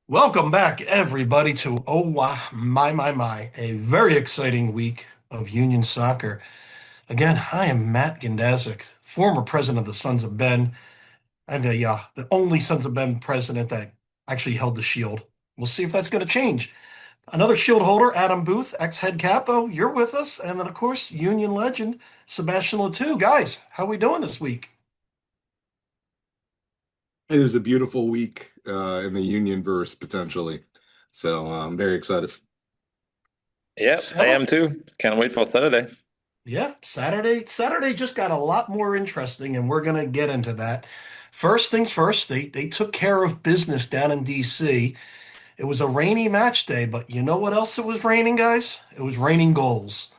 Welcome back, everybody, to my, a very exciting week of Union Soccer. Again, I am Matt Gendazek, former president of the Sons of Ben, and the only Sons of Ben president that actually held the shield. We'll see if that's going to change. Another shield holder, Adam Booth, ex-head capo, you're with us. And then, of course, Union legend, Sebastian Latou. Guys, how we doing this week? It is a beautiful week in the Union verse potentially. So I'm very excited. Yep, I Seba? am too. Can't wait for Saturday. Yeah, Saturday just got a lot more interesting, and we're gonna get into that. First things first, they took care of business down in DC. It was a rainy match day, but you know what else it was raining, guys? It was raining goals.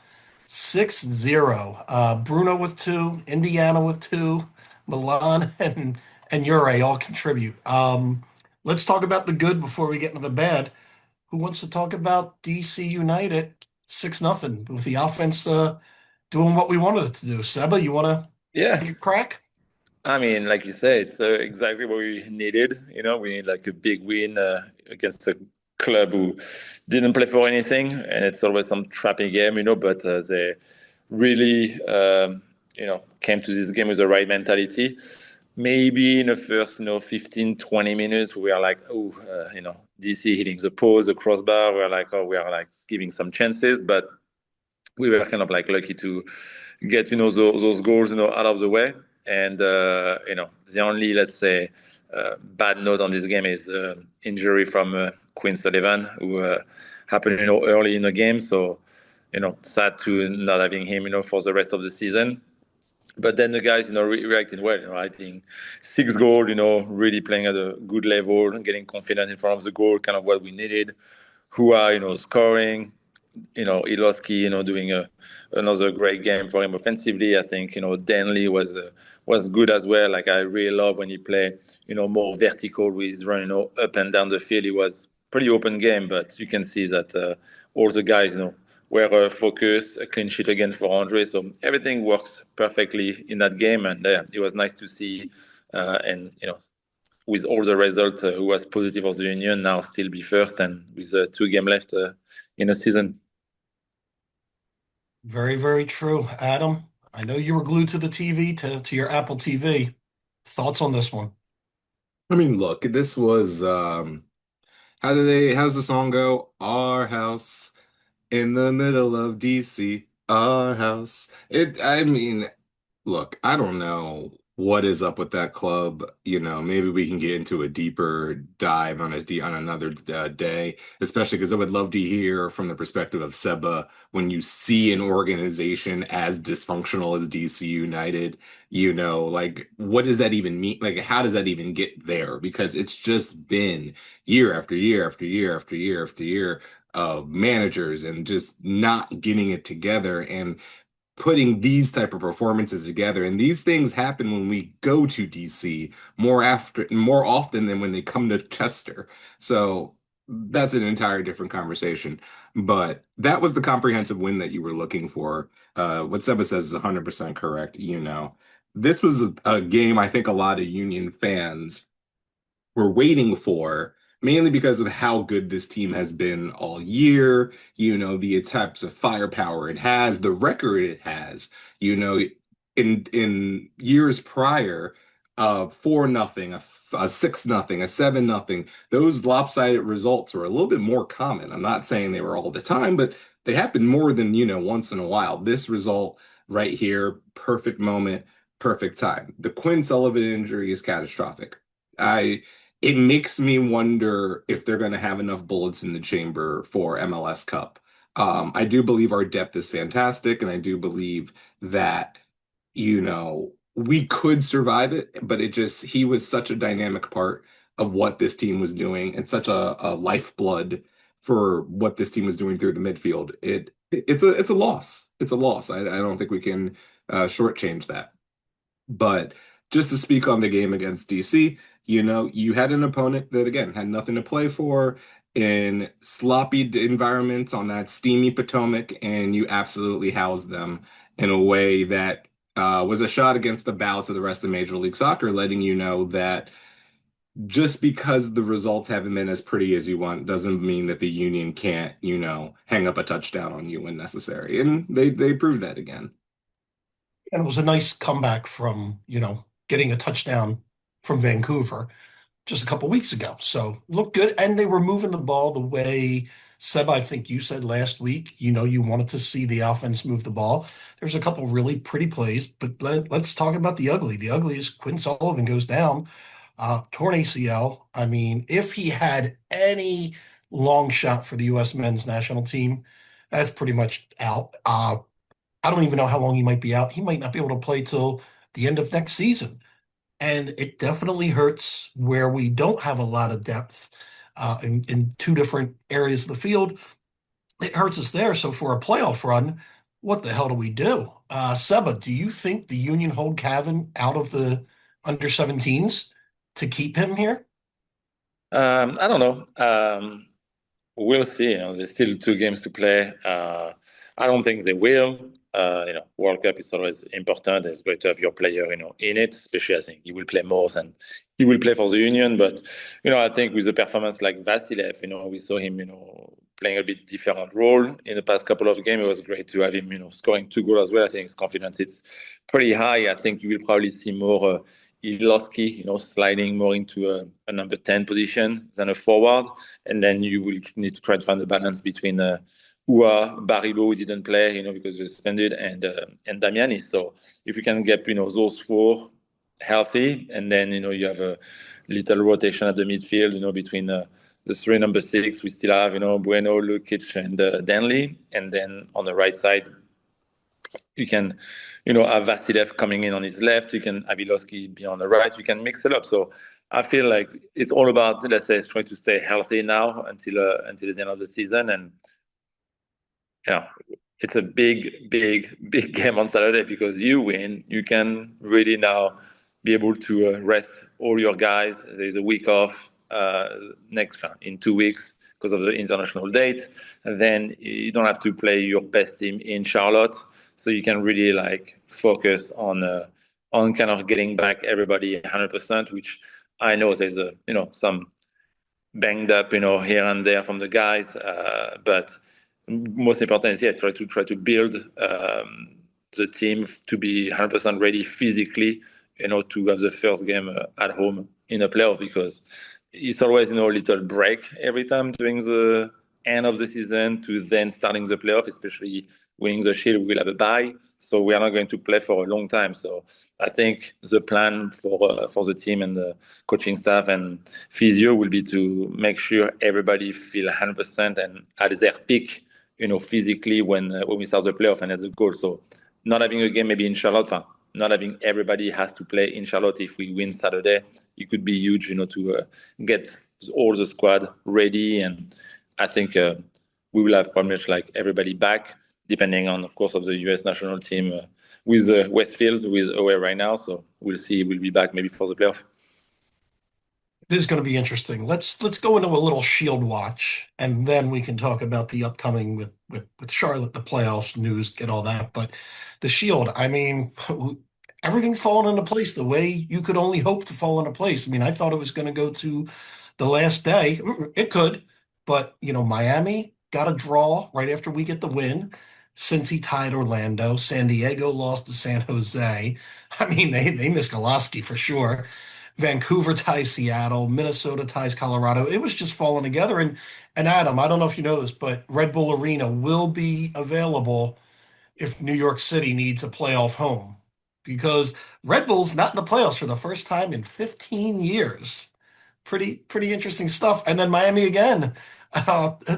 6-0. Bruno with two, Indiana with two, Milan and Ure all contribute. Let's talk about the good before we get into the bad. Who wants to talk about DC United? 6-0 with the offense doing what we wanted it to do. Seba, you want to Yeah, take a crack? I mean, like you say, it's exactly what we needed. We need like a big win against a club who didn't play for anything, and it's always some trappy game, but they really, came to this game with the right mentality. Maybe in the first, 15, 20 minutes, we are like, oh, DC hitting the post, the crossbar. We're like, oh, we are like giving some chances, but we were kind of like lucky to get those goals out of the way. And the only, let's say, bad note on this game is injury from Quinn Sullivan, who happened early in the game. So sad to not having him for the rest of the season. But then the guys reacting well. I think six goal, really playing at a good level, getting confident in front of the goal, kind of what we needed. Who are scoring, Iloski, doing another great game for him offensively. I think, Denley was good as well. Like I really love when he play, more vertical with his run, up and down the field. It was pretty open game, but you can see that all the guys, were focused, a clean sheet again for Andre. So everything works perfectly in that game, and it was nice to see. And with all the results, who was positive for the Union now still be first, and with 2 games left in the season. Very, very true. Adam, I know you were glued to the TV, to your Apple TV. Thoughts on this one? I mean, look, this was how's the song go? Our house in the middle of DC, our house. I mean, look, I don't know what is up with that club. Maybe we can get into a deeper dive on another day, especially because I would love to hear from the perspective of Seba when you see an organization as dysfunctional as DC United, like what does that even mean? Like, how does that even get there? Because it's just been year after year after year after year after year of managers and just not getting it together and putting these type of performances together. And these things happen when we go to DC more often than when they come to Chester. So that's an entire different conversation. But that was the comprehensive win that you were looking for. What Seba says is 100% correct. This was a game I think a lot of Union fans were waiting for, mainly because of how good this team has been all year, the types of firepower it has, the record it has, in years prior, 4-0, a 6-0, a 7-0, those lopsided results were a little bit more common. I'm not saying they were all the time, but they happen more than, once in a while. This result right here, perfect moment, perfect time. The Quinn Sullivan injury is catastrophic. I It makes me wonder if they're going to have enough bullets in the chamber for MLS Cup. I do believe our depth is fantastic, and I do believe that, we could survive it, but he was such a dynamic part of what this team was doing and such a lifeblood for what this team was doing through the midfield. It's a loss. It's a loss. I don't think we can shortchange that. But just to speak on the game against DC, you had an opponent that, again, had nothing to play for in sloppy environments on that steamy Potomac, and you absolutely housed them in a way that was a shot against the bow to the rest of Major League Soccer, letting you know that just because the results haven't been as pretty as you want doesn't mean that the Union can't, hang up a touchdown on you when necessary. And they proved that again. And it was a nice comeback from, getting a touchdown from Vancouver just a couple weeks ago. So looked good. And they were moving the ball the way, Seb, I think you said last week, you wanted to see the offense move the ball. There's a couple really pretty plays, but let's talk about the ugly. The ugly is Quinn Sullivan goes down, torn ACL. I mean, if he had any long shot for the U.S. men's national team, that's pretty much out. I don't even know how long he might be out. He might not be able to play till the end of next season. And it definitely hurts where we don't have a lot of depth in two different areas of the field. It hurts us there. So for a playoff run, what the hell do we do? Seba, do you think the Union hold Cavan out of the under 17s to keep him here? I don't know. We'll see. There's still 2 games to play. I don't think they will. World Cup is always important. It's great to have your player, in it. Especially, I think he will play more than he will play for the Union. But I think with a performance like Vasilev, we saw him, playing a bit different role in the past couple of games. It was great to have him, scoring 2 goals as well. I think his confidence is pretty high. I think you will probably see more. Ilowski, sliding more into a number 10 position than a forward. And then you will need to try to find the balance between Ua, Baribo, who didn't play, because he was suspended, and Damiani. So if you can get, those 4 healthy, and then, you have a little rotation at the midfield, between the 3 number 6, we still have, Bueno, Lukic, and Danley. And then on the right side, you can, have Vasilev coming in on his left. You can have Ilowski be on the right. You can mix it up. So I feel like it's all about, let's say, trying to stay healthy now until the end of the season. And it's a big, big, big game on Saturday because you win. You can really now be able to rest all your guys. There's a week off in 2 weeks because of the international date. And then you don't have to play your best team in Charlotte. So you can really focus on kind of getting back everybody 100%, which I know there's some banged up here and there from the guys, but most important is try to build the team to be 100% ready physically, to have the first game at home in a playoff, because it's always a little break every time during the end of the season to then starting the playoff, especially winning the Shield. We will have a bye, so we are not going to play for a long time. So I think the plan for the team and the coaching staff and physio will be to make sure everybody feel 100% and at their peak, physically when we start the playoff, and that's the goal. So not having a game maybe in Charlotte, not having everybody has to play in Charlotte. If we win Saturday, it could be huge, to get all the squad ready. And I think we will have pretty much everybody back, depending on, of course, of the U.S. national team with Westfield, who is away right now. So we'll see. We'll be back maybe for the playoff. It is going to be interesting. Let's go into a little Shield watch, and then we can talk about the upcoming with Charlotte, the playoffs news, get all that. But the Shield, I mean, everything's fallen into place the way you could only hope to fall into place. I mean, I thought it was going to go to the last day. It could, but Miami got a draw right after we get the win. Cincy tied Orlando. San Diego lost to San Jose. I mean, they missed Golaski for sure. Vancouver ties Seattle, Minnesota ties Colorado. It was just falling together. And Adam, I don't know if you know this, but Red Bull Arena will be available if New York City needs a playoff home because Red Bull's not in the playoffs for the first time in 15 years. Pretty interesting stuff. And then Miami again.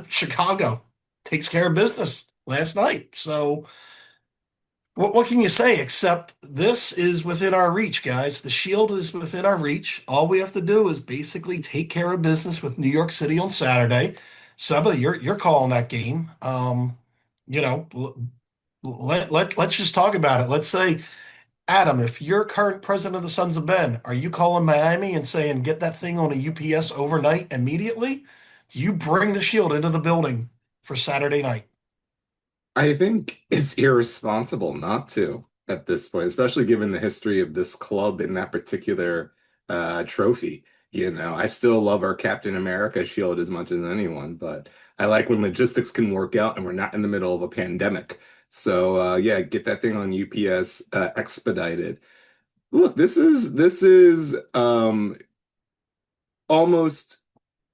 Chicago takes care of business last night. So what can you say except this is within our reach, guys? The Shield is within our reach. All we have to do is basically take care of business with New York City on Saturday. Seba, you're calling that game. You know, let's just talk about it. Let's say, Adam, if you're current president of the Sons of Ben, are you calling Miami and saying get that thing on a UPS overnight immediately? Do you bring the Shield into the building for Saturday night? I think it's irresponsible not to at this point, especially given the history of this club in that particular trophy. I still love our Captain America shield as much as anyone, but I like when logistics can work out and we're not in the middle of a pandemic. So yeah, get that thing on UPS expedited. Look, this is almost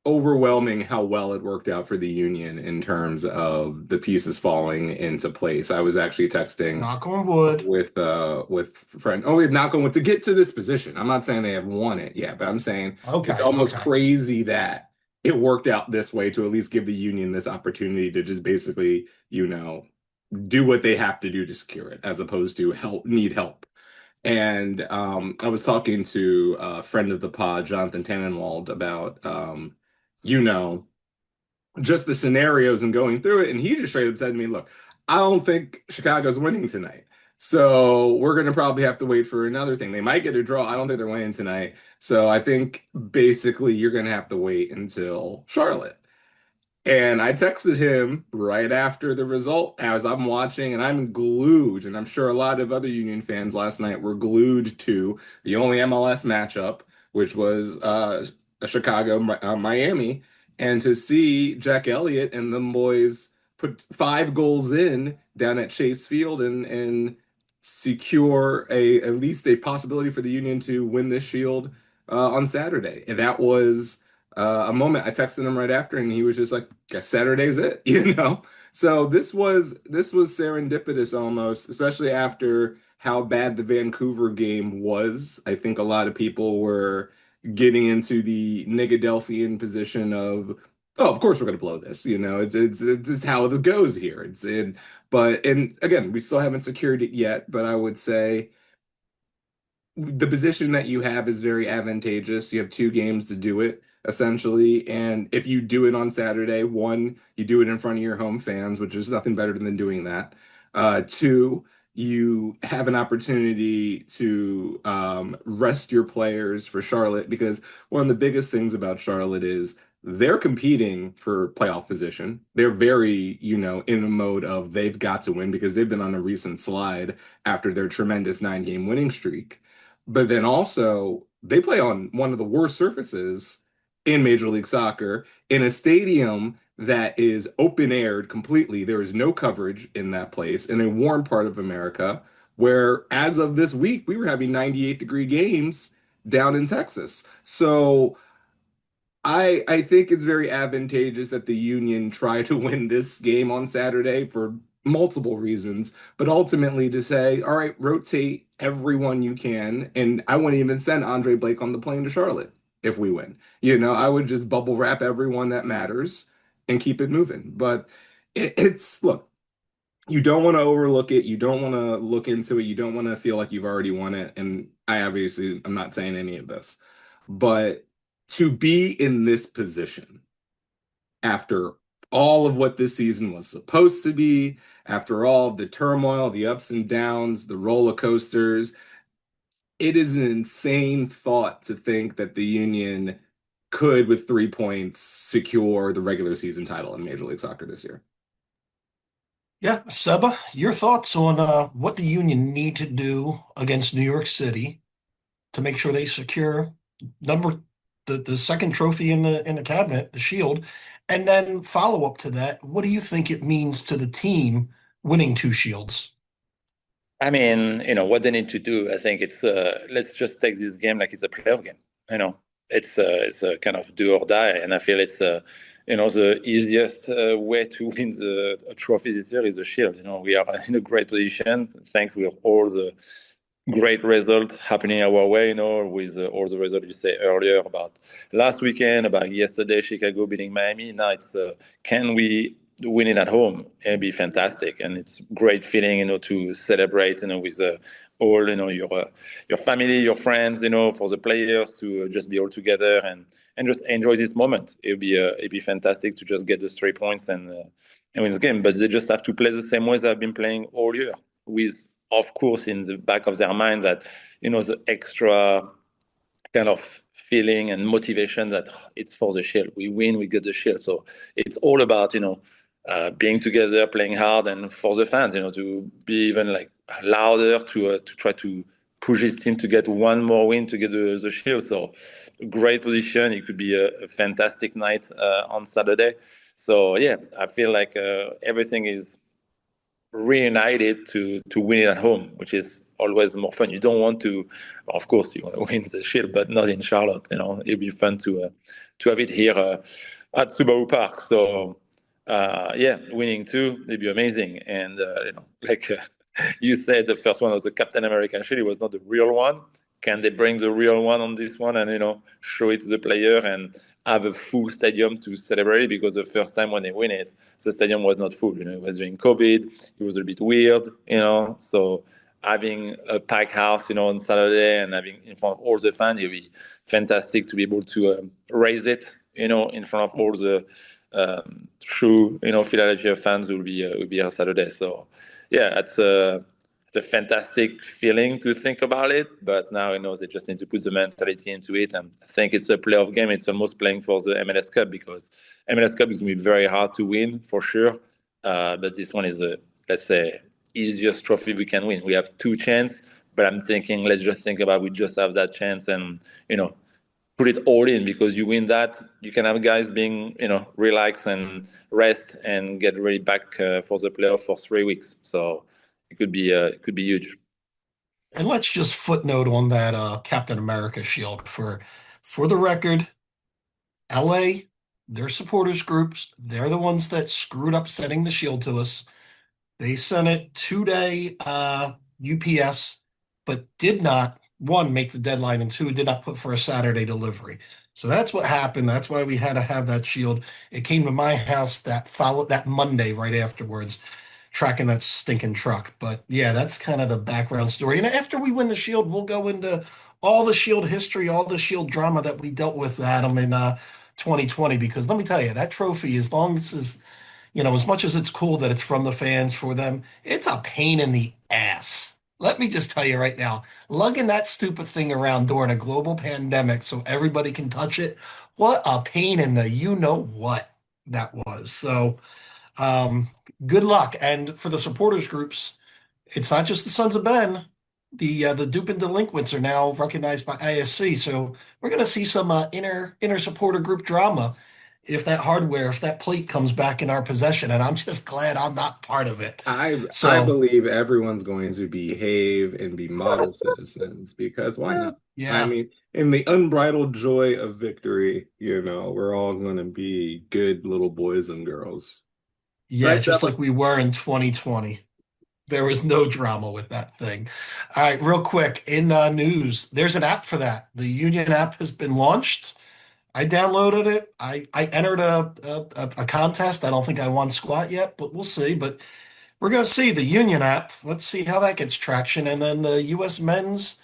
overwhelming how well it worked out for the Union in terms of the pieces falling into place. I was actually texting Knock on wood. with friend. Oh, we've not going to get to this position. I'm not saying they have won it yet, but I'm saying it's Okay, almost okay. crazy that it worked out this way to at least give the Union this opportunity to just basically, do what they have to do to secure it, as opposed to need help. And I was talking to a friend of the pod, Jonathan Tannenwald, about you know, just the scenarios and going through it. And he just straight up said to me, look, I don't think Chicago's winning tonight. So we're going to probably have to wait for another thing. They might get a draw. I don't think they're winning tonight. So I think basically you're going to have to wait until Charlotte. And I texted him right after the result as I'm watching, and I'm glued, and I'm sure a lot of other Union fans last night were glued to the only MLS matchup, which was Chicago Miami, and to see Jack Elliott and them boys put 5 goals in down at Chase Field and secure a at least a possibility for the Union to win this Shield on Saturday, and that was a moment. I texted him right after, and he was just like, "Guess Saturday's it," So this was serendipitous almost, especially after how bad the Vancouver game was. I think a lot of people were getting into the Negadelphian position of, "Oh, of course we're going to blow this." It's how it goes here. And again, we still haven't secured it yet, but I would say the position that you have is very advantageous. You have 2 games to do it, essentially. And if you do it on Saturday, one, you do it in front of your home fans, which is nothing better than doing that. Two, you have an opportunity to rest your players for Charlotte, because one of the biggest things about Charlotte is they're competing for playoff position. They're very, in a mode of they've got to win because they've been on a recent slide after their tremendous 9-game winning streak. But then also, they play on one of the worst surfaces in Major League Soccer in a stadium that is open aired completely. There is no coverage in that place in a warm part of America, where as of this week, we were having 98-degree games down in Texas. So I think it's very advantageous that the Union try to win this game on Saturday for multiple reasons, but ultimately to say, all right, rotate everyone you can, and I wouldn't even send Andre Blake on the plane to Charlotte if we win. I would just bubble wrap everyone that matters and keep it moving. But it's look, you don't want to overlook it. You don't want to look into it. You don't want to feel like you've already won it. And I'm not saying any of this, but to be in this position after all of what this season was supposed to be, after all of the turmoil, the ups and downs, the roller coasters, it is an insane thought to think that the Union could, with 3 points, secure the regular season title in Major League Soccer this year. Yeah, Seba, your thoughts on what the Union need to do against New York City to make sure they secure number the second trophy in the cabinet, the Shield, and then follow up to that, what do you think it means to the team winning 2 Shields? I mean, what they need to do. I think it's let's just take this game like it's a playoff game. You know, it's a kind of do or die, and I feel it's the easiest way to win the a trophy this year is the Shield. We are in a great position thanks to all the great result happening our way, with all the results you say earlier about last weekend, about yesterday, Chicago beating Miami. Now it's can we win it at home? It'd be fantastic, and it's great feeling, to celebrate, with all, your family, your friends, for the players to just be all together and just enjoy this moment. It'd be fantastic to just get the 3 points and win the game. But they just have to play the same way they've been playing all year, with of course in the back of their mind that the extra kind of feeling and motivation that it's for the Shield. We win, we get the Shield. So it's all about being together, playing hard, and for the fans, to be even like louder to try to push his team to get one more win to get the Shield. So great position. It could be a fantastic night on Saturday. So yeah, I feel like everything is reunited to win it at home, which is always more fun. You don't want to, of course, you want to win the Shield, but not in Charlotte. It'd be fun to have it here at Subaru Park. So yeah, winning two, it'd be amazing. And like you said, the first one was the Captain American Shield. It was not the real one. Can they bring the real one on this one and show it to the player and have a full stadium to celebrate? Because the first time when they win it, the stadium was not full. It was during COVID. It was a bit weird. So having a packed house, on Saturday and having in front of all the fans, it would be fantastic to be able to raise it, in front of all the true, Philadelphia fans will be here Saturday. So yeah, it's a fantastic feeling to think about it. But now, they just need to put the mentality into it. And I think it's a playoff game. It's almost playing for the MLS Cup, because MLS Cup is going to be very hard to win for sure. But this one is let's say, easiest trophy we can win. We have two chances, but I'm thinking, let's just think about we just have that chance and, put it all in, because you win that, you can have guys being, relax and rest and get ready back for the playoff for 3 weeks. So it could be huge. And let's just footnote on that Captain America shield for the record, LA, their supporters groups, they're the ones that screwed up sending the shield to us. They sent it 2-day UPS, but did not, one, make the deadline, and two, did not put for a Saturday delivery. So that's what happened. That's why we had to have that shield. It came to my house that Monday right afterwards, tracking that stinking truck. But yeah, that's kind of the background story. And after we win the shield, we'll go into all the shield history, all the shield drama that we dealt with, Adam, in 2020. Because let me tell you, that trophy, as much as it's cool that it's from the fans for them, it's a pain in the ass. Let me just tell you right now, lugging that stupid thing around during a global pandemic so everybody can touch it, what a pain in the you know what that was. So, um, good luck. And for the supporters groups, it's not just the Sons of Ben. The dupe and delinquents are now recognized by ISC. So we're going to see some inner supporter group drama if that plate comes back in our possession. And I'm just glad I'm not part of it. I So believe everyone's going to behave and be model citizens, because why not? I yeah, mean, in the unbridled joy of victory, we're all going to be good little boys and girls. yeah, Right, just Stella? like we were in 2020. There was no drama with that thing. All right, real quick in news, there's an app for that. The Union app has been launched. I downloaded it. I entered a contest. I don't think I won squat yet, but we'll see. But we're going to see the Union app. Let's see how that gets traction. And then the U.S. men's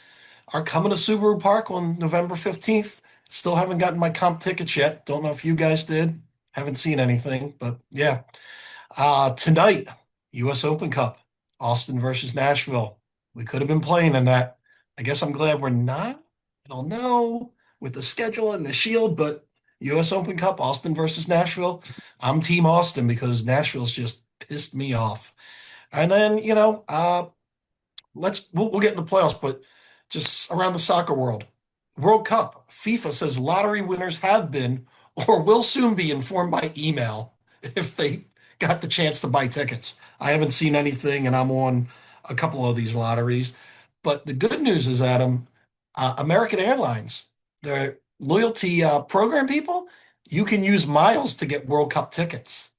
are coming to Subaru Park on November 15th. Still haven't gotten my comp tickets yet. Don't know if you guys did. Haven't seen anything, but yeah. Tonight, U.S. Open Cup, Austin versus Nashville. We could have been playing in that. I guess I'm glad we're not. I don't know with the schedule and the Shield, but U.S. Open Cup, Austin versus Nashville. I'm Team Austin because Nashville's just pissed me off. And then, we'll get in the playoffs, but just around the soccer World Cup, FIFA says lottery winners have been or will soon be informed by email if they got the chance to buy tickets. I haven't seen anything, and I'm on a couple of these lotteries. But the good news is, Adam, American Airlines, their loyalty program people, you can use miles to get World Cup tickets.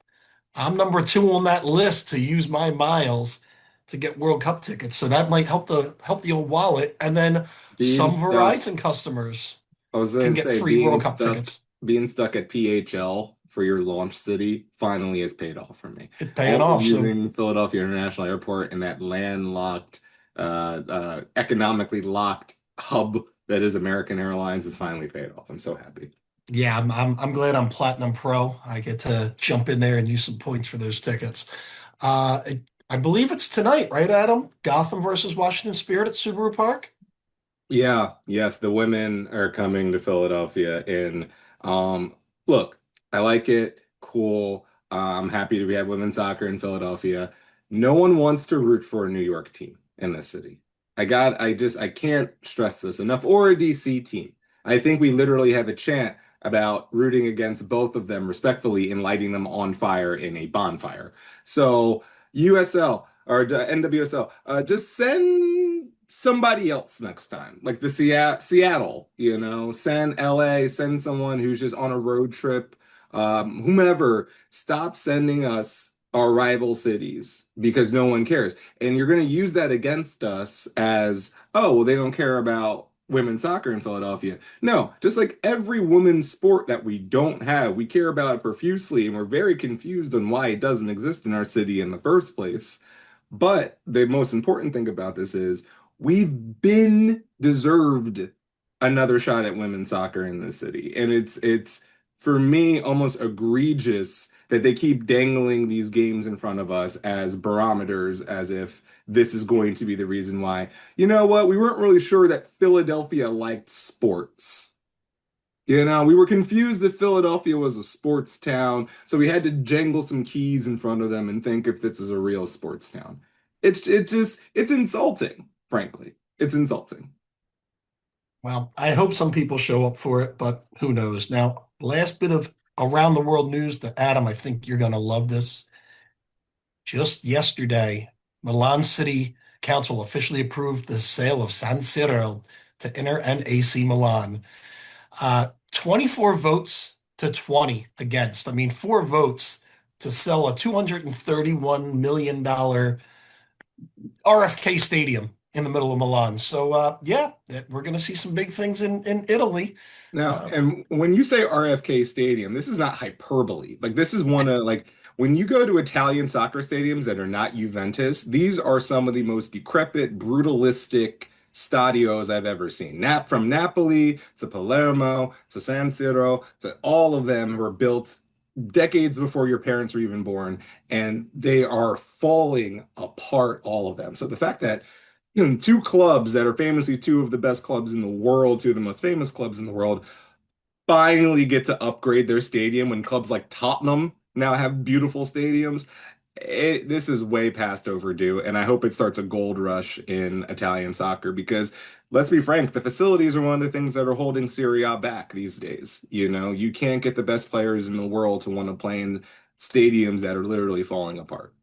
I'm number two on that list to use my miles to get World Cup tickets. So that might help the old wallet. And then Being some stuck, Verizon customers I was can going to get say, free World Cup tickets. being stuck at PHL for your launch city finally has paid off for me. It's paying Only off. So using Philadelphia International Airport and that landlocked, economically locked hub that is American Airlines has finally paid off. I'm so happy. yeah, I'm glad I'm Platinum Pro. I get to jump in there and use some points for those tickets. I believe it's tonight, right, Adam? Gotham versus Washington Spirit at Subaru Park. Yeah, yes, the women are coming to Philadelphia, and look, I like it. Cool. I'm happy to have women's soccer in Philadelphia. No one wants to root for a New York team in this city. I can't stress this enough, or a DC team. I think we literally have a chant about rooting against both of them respectfully and lighting them on fire in a bonfire. So USL or NWSL, just send somebody else next time, like the Seattle, send LA, send someone who's just on a road trip, whomever. Stop sending us our rival cities because no one cares. And you're going to use that against us as, oh, well, they don't care about women's soccer in Philadelphia. No, just like every women's sport that we don't have, we care about it profusely, and we're very confused on why it doesn't exist in our city in the first place. But the most important thing about this is we've been deserved another shot at women's soccer in this city. And it's for me almost egregious that they keep dangling these games in front of us as barometers, as if this is going to be the reason why. You know what? We weren't really sure that Philadelphia liked sports. We were confused that Philadelphia was a sports town, so we had to jangle some keys in front of them and think if this is a real sports town. It's insulting, frankly. It's insulting. Well, I hope some people show up for it, but who knows? Now, last bit of around the world news that Adam, I think you're going to love this. Just yesterday, Milan City Council officially approved the sale of San Siro to Inter and AC Milan. 24 votes to 20 against. I mean, 4 votes to sell a $231 million RFK Stadium in the middle of Milan. So, yeah, we're going to see some big things in Italy. Now, Uh, and when you say RFK Stadium, this is not hyperbole. Like this is one of like when you go to Italian soccer stadiums that are not Juventus, these are some of the most decrepit, brutalistic stadios I've ever seen. From Napoli to Palermo to San Siro to all of them were built decades before your parents were even born, and they are falling apart, all of them. So the fact that two clubs that are famously two of the best clubs in the world, two of the most famous clubs in the world, finally get to upgrade their stadium when clubs like Tottenham now have beautiful stadiums. This is way past overdue, and I hope it starts a gold rush in Italian soccer because let's be frank, the facilities are one of the things that are holding Serie A back these days. You can't get the best players in the world to want to play in stadiums that are literally falling apart.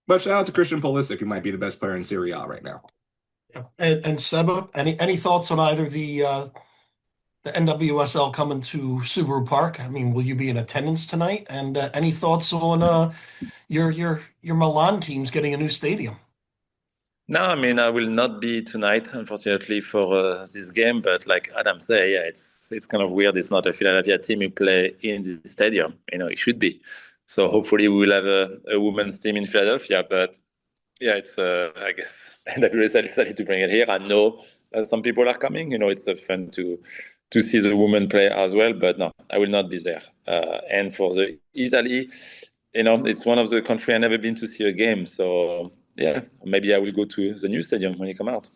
But shout out to Christian Pulisic, who might be the best player in Serie A right now. and Seba, any thoughts on either the NWSL coming to Subaru Park? I mean, will you be in attendance tonight? And any thoughts on your Milan teams getting a new stadium? No, I mean I will not be tonight, unfortunately, for this game. But like Adam said, yeah, it's kind of weird. It's not a Philadelphia team who play in the stadium. It should be. So hopefully we will have a women's team in Philadelphia. But yeah, it's I guess NWSL decided to bring it here. I know some people are coming. It's fun to see the women play as well. But no, I will not be there. And for the Italy, it's one of the country I never been to see a game. So yeah, maybe I will go to the new stadium when you come out.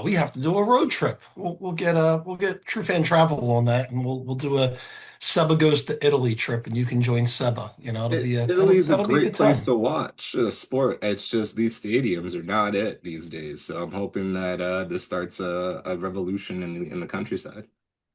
We have to do a road trip. We'll get True Fan Travel on that, and we'll do a Seba goes to Italy trip, and you can join Seba. It'll be a that'll, Italy's a that'll be a great good place time. to watch a sport. It's just these stadiums are not it these days. So I'm hoping that this starts a revolution in the countryside.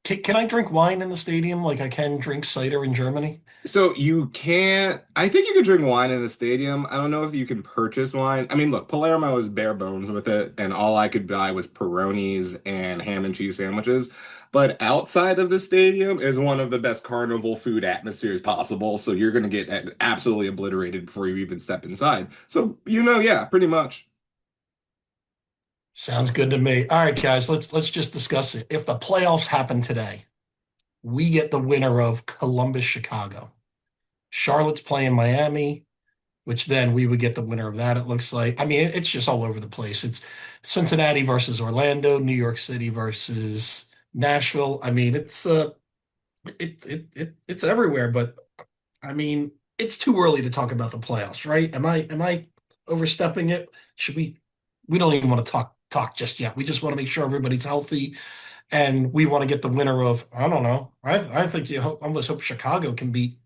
Can I drink wine in the stadium like I can drink cider in Germany? So you can't, I think you can drink wine in the stadium. I don't know if you can purchase wine. I mean, look, Palermo is bare bones with it, and all I could buy was Peronis and ham and cheese sandwiches. But outside of the stadium is one of the best carnival food atmospheres possible. So you're going to get absolutely obliterated before you even step inside. So, yeah, pretty much. Sounds good to me. All right, guys, let's just discuss it. If the playoffs happen today, we get the winner of Columbus, Chicago. Charlotte's playing Miami, which then we would get the winner of that, it looks like. I mean, it's just all over the place. It's Cincinnati versus Orlando, New York City versus Nashville. I mean, it's everywhere, but I mean, it's too early to talk about the playoffs, right? Am I overstepping it? We don't even want to talk just yet. We just want to make sure everybody's healthy and we want to get the winner of, I don't know. I think almost hope Chicago can beat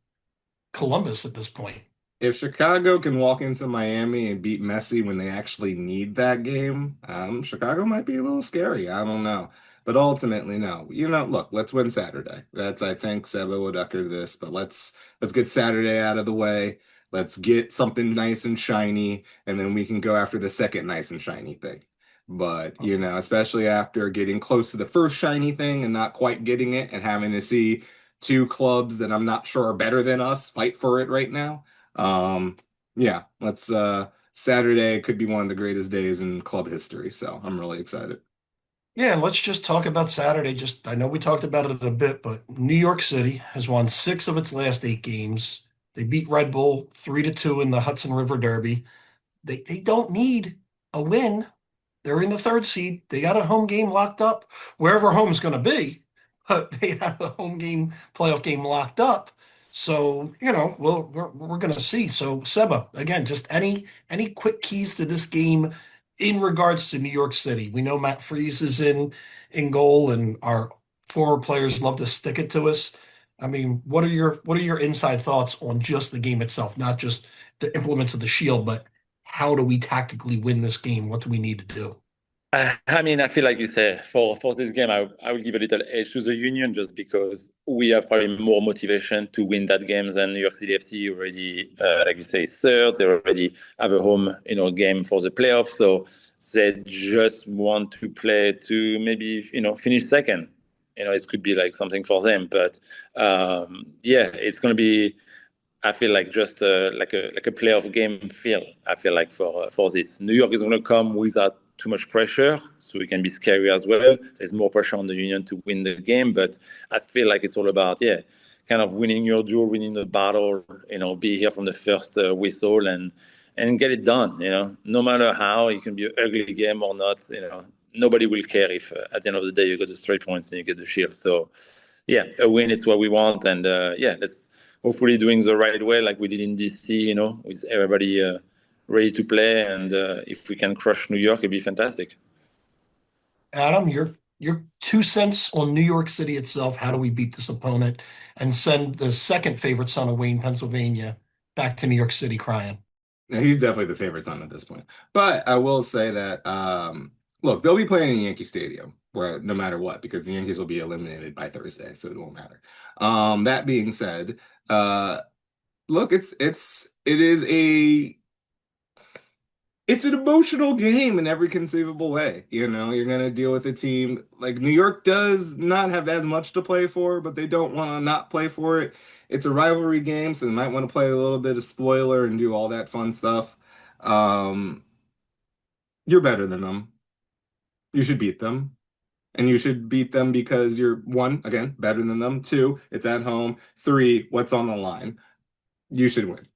Columbus at this point. if Chicago can walk into Miami and beat Messi when they actually need that game, Chicago might be a little scary. I don't know. But ultimately, no. Look, let's win Saturday. I think Seba would echo this, but let's get Saturday out of the way. Let's get something nice and shiny, and then we can go after the second nice and shiny thing. But, especially after getting close to the first shiny thing and not quite getting it and having to see two clubs that I'm not sure are better than us fight for it right now. Um, yeah, let's Saturday could be one of the greatest days in club history, so I'm really excited. Yeah, and let's just talk about Saturday. Just I know we talked about it a bit, but New York City has won six of its last eight games. They beat Red Bull 3-2 in the Hudson River Derby. They don't need a win. They're in the third seed. They got a home game locked up, wherever home is going to be, but they have a home game, playoff game locked up. So, we're going to see. So, Seba, again, just any quick keys to this game in regards to New York City. We know Matt Freese is in goal, and our former players love to stick it to us. I mean, what are your inside thoughts on just the game itself, not just the implements of the Shield, but how do we tactically win this game? What do we need to do? I mean, I feel like you say for this game, I will give a little edge to the Union just because we have probably more motivation to win that game than New York City FC already, like you say, third. They already have a home, game for the playoffs, so they just want to play to maybe finish second. It could be like something for them, but yeah, it's going to be. I feel like just like a playoff game feel. I feel like for this, New York is going to come without too much pressure, so it can be scary as well. There's more pressure on the Union to win the game, but I feel like it's all about kind of winning your duel, winning the battle. Be here from the first whistle and get it done. No matter how it can be an ugly game or not. Nobody will care if at the end of the day you get the 3 points and you get the shield. So yeah, a win is what we want, and yeah, let's hopefully doing the right way like we did in DC, with everybody ready to play. And if we can crush New York, it'd be fantastic. Adam, your 2 cents on New York City itself. How do we beat this opponent and send the second favorite son of Wayne, Pennsylvania, back to New York City crying? Yeah, he's definitely the favorite son at this point. But I will say that look, they'll be playing in Yankee Stadium where no matter what, because the Yankees will be eliminated by Thursday, so it won't matter. That being said, look, it's an emotional game in every conceivable way. You're going to deal with a team like New York does not have as much to play for, but they don't want to not play for it. It's a rivalry game, so they might want to play a little bit of spoiler and do all that fun stuff. Um, you're better than them. You should beat them. And you should beat them because you're one, again, better than them. Two, it's at home. Three, what's on the line? You should win.